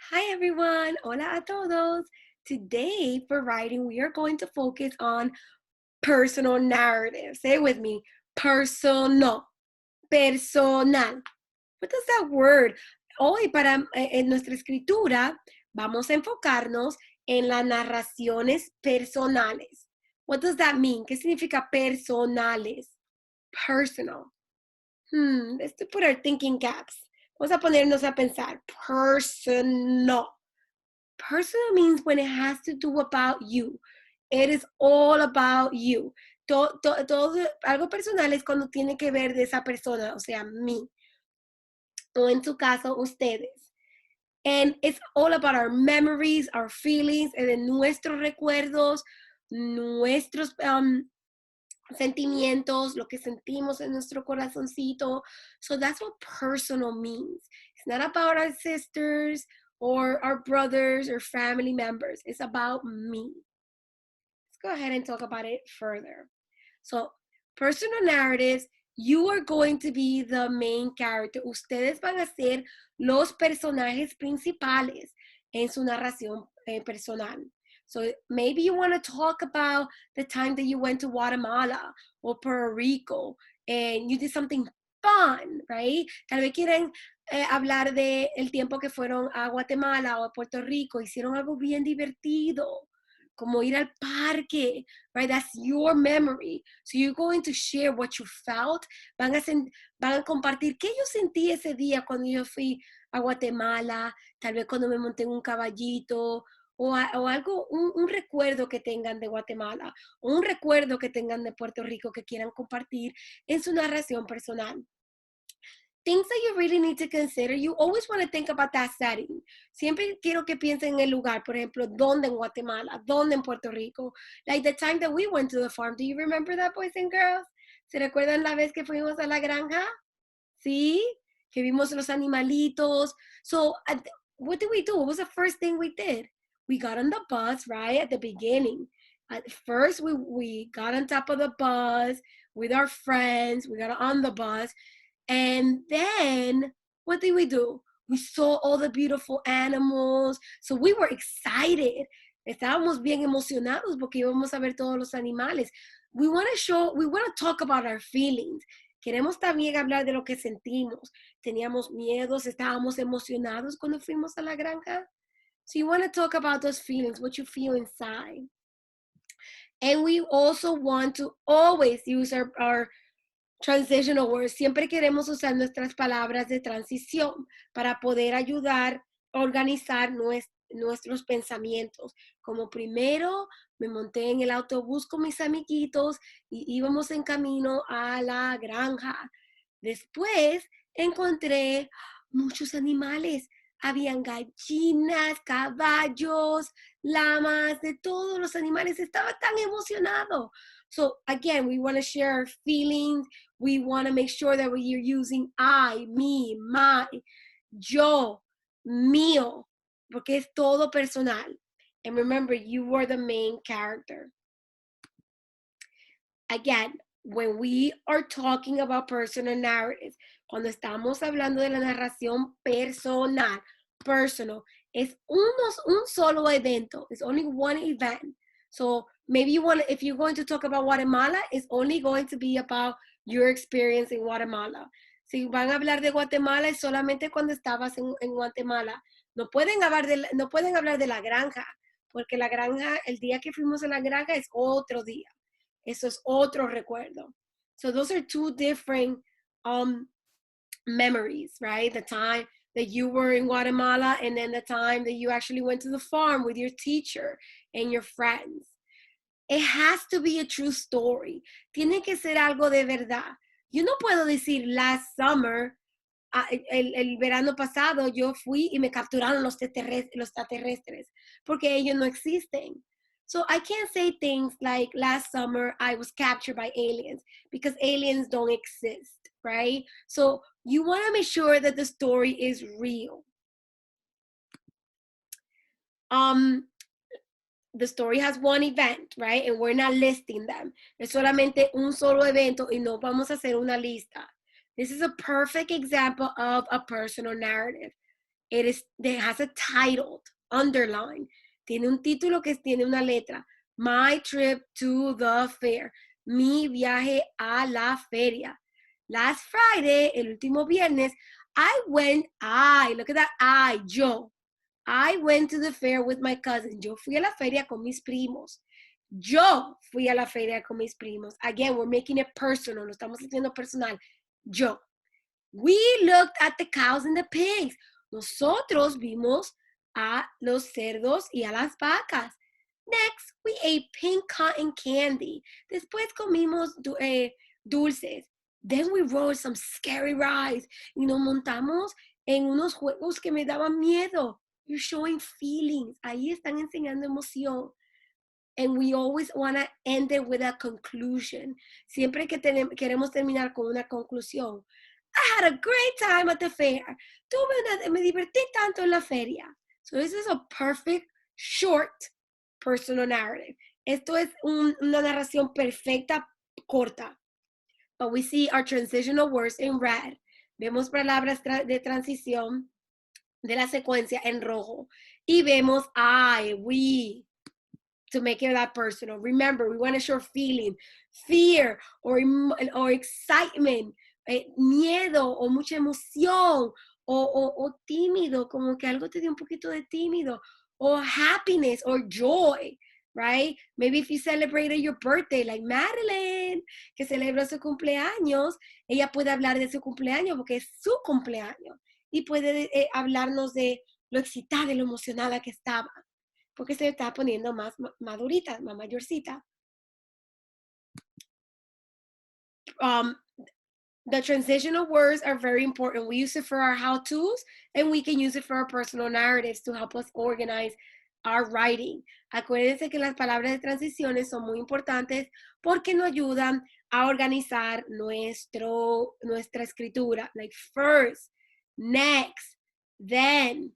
Hi everyone, hola a todos. Today for writing, we are going to focus on personal narrative. Say it with me, personal, personal. What does that word? Hoy en nuestra escritura vamos a enfocarnos en las narraciones personales. What does that mean? ¿Qué significa personales? Personal. Let's put our thinking caps. Vamos a ponernos a pensar. Personal. Personal means when it has to do about you. It is all about you. Todo, algo personal es cuando tiene que ver de esa persona, o sea, mí, o en su caso, ustedes. And it's all about our memories, our feelings, de nuestros recuerdos, nuestros sentimientos, lo que sentimos en nuestro corazoncito. So that's what personal means. It's not about our sisters or our brothers or family members. It's about me. Let's go ahead and talk about it further. So, personal narratives, you are going to be the main character. Ustedes van a ser los personajes principales en su narración personal. So maybe you want to talk about the time that you went to Guatemala or Puerto Rico and you did something fun, right? Tal vez quieren hablar de el tiempo que fueron a Guatemala o a Puerto Rico, hicieron algo bien divertido, como ir al parque, right? That's your memory. So you're going to share what you felt. Van a compartir qué yo sentí ese día cuando yo fui a Guatemala, tal vez cuando me monté en un caballito, o algo, un recuerdo que tengan de Guatemala, o un recuerdo que tengan de Puerto Rico que quieran compartir en su narración personal. Things that you really need to consider, you always want to think about that setting. Siempre quiero que piensen en el lugar, por ejemplo, dónde en Guatemala, dónde en Puerto Rico. Like the time that we went to the farm. Do you remember that, boys and girls? ¿Se recuerdan la vez que fuimos a la granja? ¿Sí? Que vimos los animalitos. So, what did we do? What was the first thing we did? We got on the bus, right, at the beginning. At first, we got on top of the bus with our friends. We got on the bus. And then what did we do? We saw all the beautiful animals. So we were excited. Estábamos bien emocionados porque íbamos a ver todos los animales. We want to talk about our feelings. Queremos también hablar de lo que sentimos. Teníamos miedos, estábamos emocionados cuando fuimos a la granja. So you want to talk about those feelings, what you feel inside. And we also want to always use our transitional words. Siempre queremos usar nuestras palabras de transición para poder ayudar a organizar nuestros pensamientos. Como primero me monté en el autobús con mis amiguitos y íbamos en camino a la granja. Después encontré muchos animales. Habían gallinas, caballos, lamas, de todos los animales. Estaba tan emocionado. So again, we want to share our feelings. We want to make sure that we are using I, me, my, yo, mío, porque es todo personal. And remember, you are the main character. Again, when we are talking about personal narratives, cuando estamos hablando de la narración personal, personal, es un solo evento. It's only one event. So maybe if you're going to talk about Guatemala, it's only going to be about your experience in Guatemala. Si van a hablar de Guatemala, es solamente cuando estabas en Guatemala. No pueden hablar de la granja, porque la granja, el día que fuimos a la granja es otro día. Eso es otro recuerdo. So those are two different memories, right? The time that you were in Guatemala and then the time that you actually went to the farm with your teacher and your friends. It has to be a true story. Tiene que ser algo de verdad. Yo no puedo decir last summer, el verano pasado, yo fui y me capturaron los extraterrestres, porque ellos no existen. So I can't say things like last summer I was captured by aliens because aliens don't exist, right? So you want to make sure that the story is real. The story has one event, right? And we're not listing them. Es solamente un solo evento y no vamos a hacer una lista. This is a perfect example of a personal narrative. It has a title, underline. Tiene un título que tiene una letra. My trip to the fair. Mi viaje a la feria. Last Friday, el último viernes, look at that, yo. I went to the fair with my cousin. Yo fui a la feria con mis primos. Yo fui a la feria con mis primos. Again, we're making it personal. Lo estamos haciendo personal. Yo. We looked at the cows and the pigs. Nosotros vimos a los cerdos y a las vacas. Next, we ate pink cotton candy. Después comimos dulces. Then we rode some scary rides. Y nos montamos en unos juegos que me daban miedo. You're showing feelings. Ahí están enseñando emoción. And we always want to end it with a conclusion. Siempre que queremos terminar con una conclusión. I had a great time at the fair. Me divertí tanto en la feria. So this is a perfect, short, personal narrative. Esto es una narración perfecta, corta. But we see our transitional words in red. Vemos palabras de transición de la secuencia en rojo. Y vemos I, we, to make it that personal. Remember, we want to show feeling, fear, or excitement, miedo, o mucha emoción, o tímido, como que algo te dio un poquito de tímido, or happiness, or joy, right? Maybe if you celebrated your birthday, like Madeline, que celebró su cumpleaños, ella puede hablar de su cumpleaños porque es su cumpleaños. Y puede hablarnos de lo excitada y lo emocionada que estaba, porque se está poniendo más madurita, más mayorcita. The transitional words are very important. We use it for our how-tos, and we can use it for our personal narratives to help us organize our writing. Acuérdense que las palabras de transiciones son muy importantes porque nos ayudan a organizar nuestra escritura. Like first, next, then,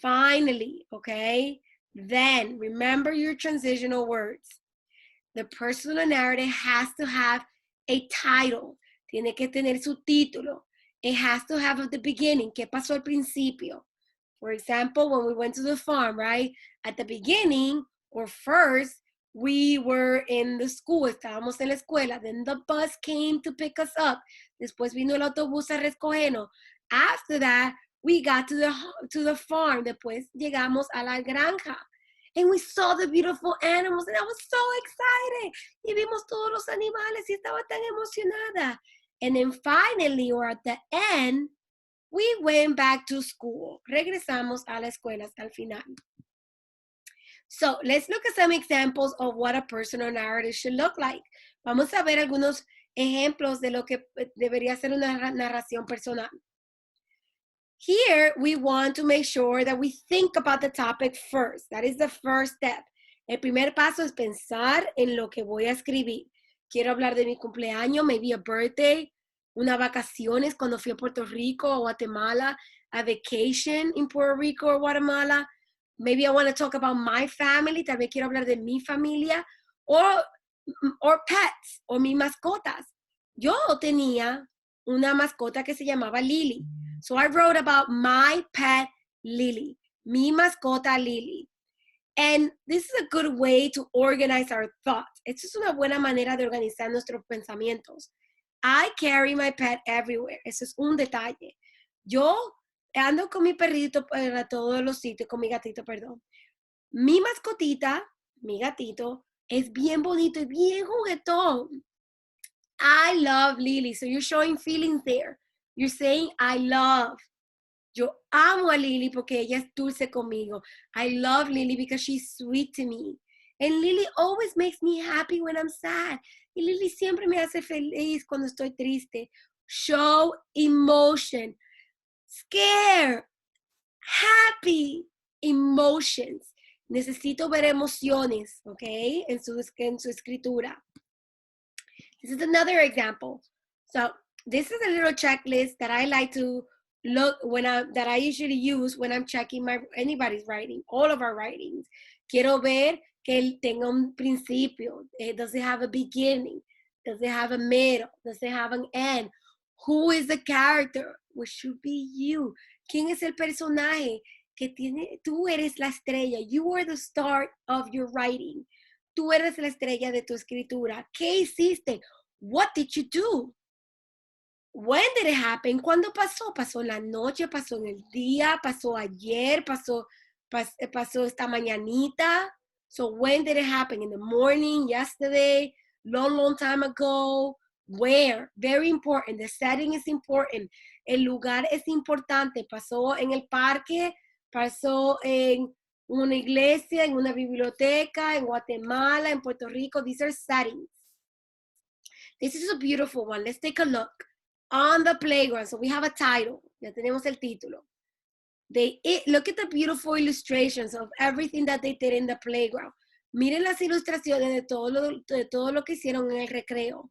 finally, okay? Then, remember your transitional words. The personal narrative has to have a title. Tiene que tener su título. It has to have at the beginning. ¿Qué pasó al principio? For example, when we went to the farm, right? At the beginning, or first, we were in the school. Estábamos en la escuela. Then the bus came to pick us up. Después vino el autobús a recogernos. After that, we got to the farm. Después llegamos a la granja. And we saw the beautiful animals, and I was so excited. Y vimos todos los animales y estaba tan emocionada. And then finally, or at the end, we went back to school. Regresamos a la escuela al final. So let's look at some examples of what a personal narrative should look like. Vamos a ver algunos ejemplos de lo que debería ser una narración personal. Here, we want to make sure that we think about the topic first. That is the first step. El primer paso es pensar en lo que voy a escribir. Quiero hablar de mi cumpleaños, maybe a birthday, unas vacaciones cuando fui a Puerto Rico o Guatemala, a vacation in Puerto Rico or Guatemala. Maybe I want to talk about my family. Tal vez quiero hablar de mi familia or pets o mis mascotas. Yo tenía una mascota que se llamaba Lily. So I wrote about my pet Lily, mi mascota Lily. And this is a good way to organize our thoughts. Esto es una buena manera de organizar nuestros pensamientos. I carry my pet everywhere. Eso es un detalle. Yo ando con mi perrito para todos los sitios, con mi gatito, perdón. Mi mascotita, mi gatito, es bien bonito y bien juguetón. I love Lily. So you're showing feelings there. You're saying, I love. Yo amo a Lily porque ella es dulce conmigo. I love Lily because she's sweet to me. And Lily always makes me happy when I'm sad. Y Lily siempre me hace feliz cuando estoy triste. Show emotion. Scare. Happy. Emotions. Necesito ver emociones, okay? En su escritura. This is another example. So this is a little checklist that I like to look that I usually use when I'm checking anybody's writing, all of our writings. Quiero ver que él tenga un principio. Does it have a beginning? Does it have a middle? Does it have an end? Who is the character? Which should be you. ¿Quién es el personaje que tiene? Tú eres la estrella. You are the star of your writing. Tú eres la estrella de tu escritura. ¿Qué hiciste? What did you do? When did it happen? ¿Cuándo pasó? ¿Pasó en la noche? ¿Pasó en el día? ¿Pasó ayer? ¿Pasó esta mañanita? So when did it happen? In the morning, yesterday, long time ago? Where? Very important. The setting is important. El lugar es importante. ¿Pasó en el parque? ¿Pasó en una iglesia? ¿En una biblioteca? ¿En Guatemala? ¿En Puerto Rico? These are settings. This is a beautiful one. Let's take a look. On the playground. So we have a title. Ya tenemos el título. Look at the beautiful illustrations of everything that they did in the playground. Miren las ilustraciones de todo lo que hicieron en el recreo.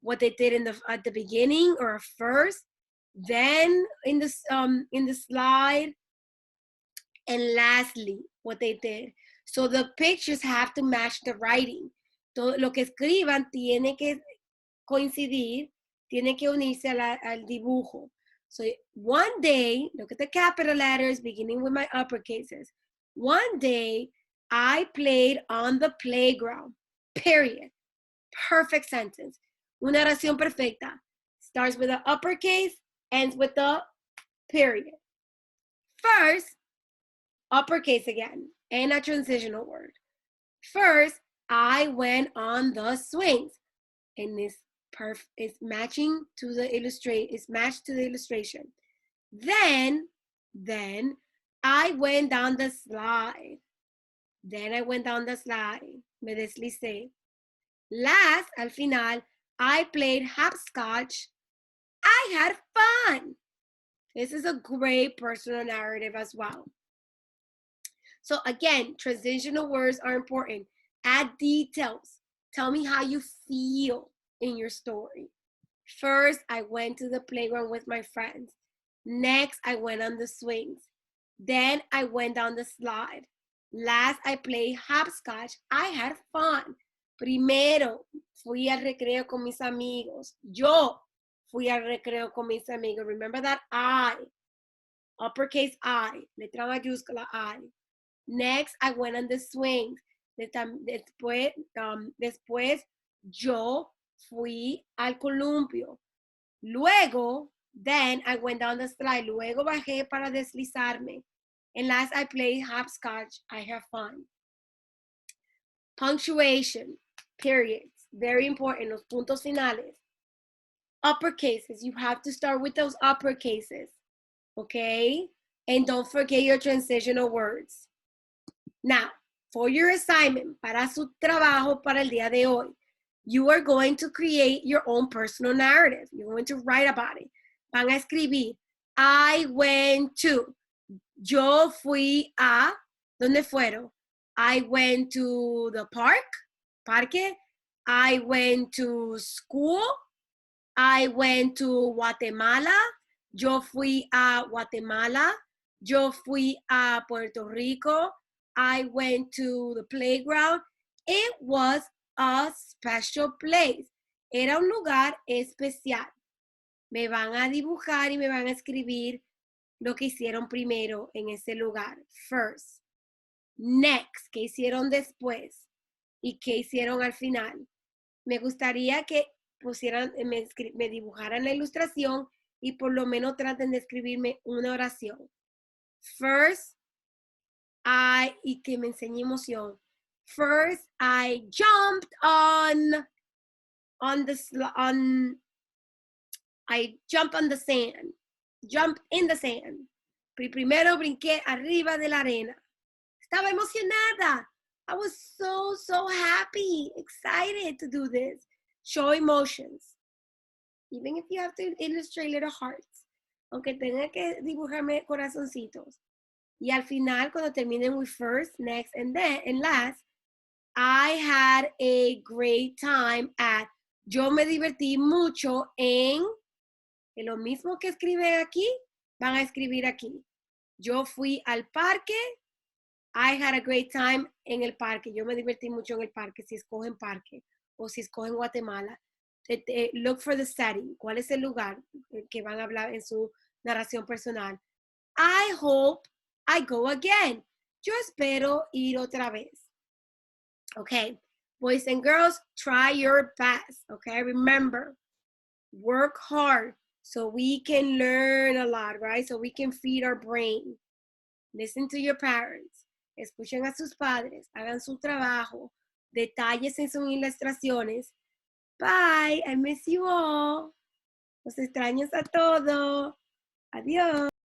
What they did at the beginning or first, then in the slide, and lastly, what they did. So the pictures have to match the writing. Todo lo que escriban tiene que coincidir, tiene que unirse al dibujo. So one day, look at the capital letters beginning with my uppercases. One day, I played on the playground, period. Perfect sentence. Una oración perfecta. Starts with the uppercase, ends with the period. First, uppercase again, and a transitional word. First, I went on the swings. And it's matching to the illustration. Then I went down the slide. Me deslicé. Last, al final, I played hopscotch. I had fun. This is a great personal narrative as well. So again, transitional words are important. Add details. Tell me how you feel in your story. First, I went to the playground with my friends. Next, I went on the swings. Then I went down the slide. Last, I played hopscotch. I had fun. Primero, fui al recreo con mis amigos. Yo fui al recreo con mis amigos. Remember that I, uppercase I, letra mayúscula I. Next, I went on the swings. Después yo fui al columpio. Luego, then I went down the slide. Luego bajé para deslizarme. And last, I played hopscotch. I have fun. Punctuation, periods, very important. Los puntos finales. Uppercases, you have to start with those uppercases. Okay? And don't forget your transitional words. Now, for your assignment, para su trabajo para el día de hoy, you are going to create your own personal narrative. You're going to write about it. Van a escribir, I went to. Yo fui a. ¿Dónde fueron? I went to the parque. I went to school. I went to Guatemala. Yo fui a Guatemala. Yo fui a Puerto Rico. I went to the playground. It was a special place. Era un lugar especial. Me van a dibujar y me van a escribir lo que hicieron primero en ese lugar. First. Next. ¿Qué hicieron después? ¿Y qué hicieron al final? Me gustaría que me dibujaran la ilustración y por lo menos traten de escribirme una oración. First, y que me enseñe emoción. First, I jumped I jumped on the sand. Jump in the sand. Primero brinqué arriba de la arena. Estaba emocionada. I was so happy, excited to do this. Show emotions. Even if you have to illustrate little hearts. Aunque tenga que dibujarme corazoncitos. Y al final, cuando terminen with first, next, and then, and last, I had a great time at. Yo me divertí mucho en lo mismo que escriben aquí, van a escribir aquí. Yo fui al parque. I had a great time en el parque. Yo me divertí mucho en el parque, si escogen parque o si escogen Guatemala. Look for the setting. ¿Cuál es el lugar que van a hablar en su narración personal? I hope I go again. Yo espero ir otra vez. Okay, boys and girls, try your best. Okay, remember, work hard so we can learn a lot, right? So we can feed our brain. Listen to your parents. Escuchen a sus padres. Hagan su trabajo. Detalles en sus ilustraciones. Bye. I miss you all. Los extraños a todos. Adiós.